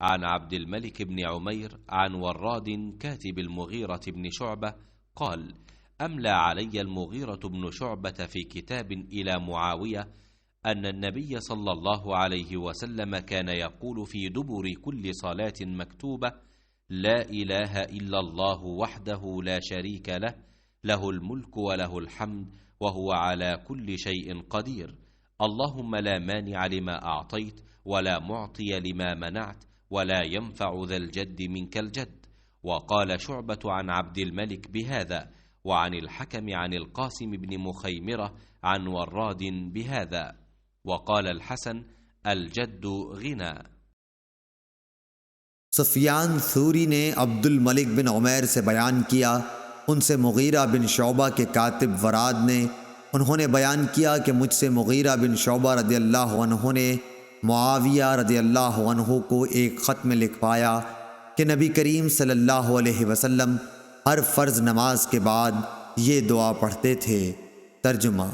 عن عبد الملك بن عمير عن وراد كاتب المغيرة بن شعبة قال: أملى علي المغيرة بن شعبة في كتاب إلى معاوية أن النبي صلى الله عليه وسلم كان يقول في دبر كل صلاة مكتوبة: لا إله إلا الله وحده لا شريك له، له الملك وله الحمد وهو على كل شيء قدير، اللهم لا مانع لما أعطيت ولا معطي لما منعت ولا ينفع ذا الجد منك الجد. وقال شعبة عن عبد الملك بهذا، وعن الحكم عن القاسم بن مخيمرة عن وراد بهذا. وقال الحسن: الجد غنى. सुफियान थूरी ने अब्दुल मलिक बिन उमैर से बयान किया, उनसे मुगीरा बिन शौबा के कातिब वराद ने, उन्होंने बयान किया कि मुझसे मुगीरा बिन शौबा रदियल्लाहु अन्हु ने मुआविया रदियल्लाहु अन्हु को एक ख़त में लिखवाया कि नबी करीम सल्लल्लाहु अलैहि वसल्लम हर फ़र्ज़ नमाज के बाद ये दुआ पढ़ते थे। तर्जुमा: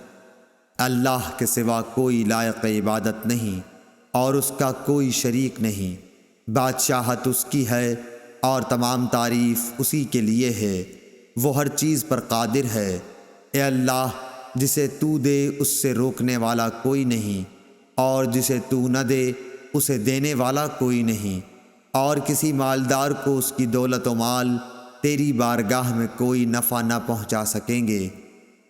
अल्लाह के सिवा कोई लायक इबादत नहीं और उसका कोई शरीक नहीं, बादशाहत उसकी है और तमाम तारीफ़ उसी के लिए है, वो हर चीज़ पर कादिर है। ए अल्लाह, जिसे तू दे उससे रोकने वाला कोई नहीं और जिसे तू न दे उसे देने वाला कोई नहीं, और किसी मालदार को उसकी दौलत व माल तेरी बारगाह में कोई नफ़ा न पहुँचा सकेंगे।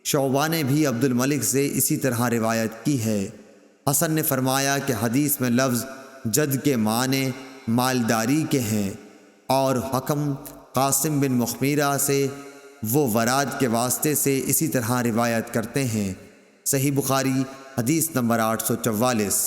शौबा ने भी अब्दुल मलिक से इसी तरह रिवायत की है। हसन ने फरमाया कि हदीस में लफ्ज़ जद के माने मालदारी के हैं, और हकम कासिम बिन मुखमीरा से वो वराद के वास्ते से इसी तरह रिवायत करते हैं। सही बुखारी हदीस नंबर 844।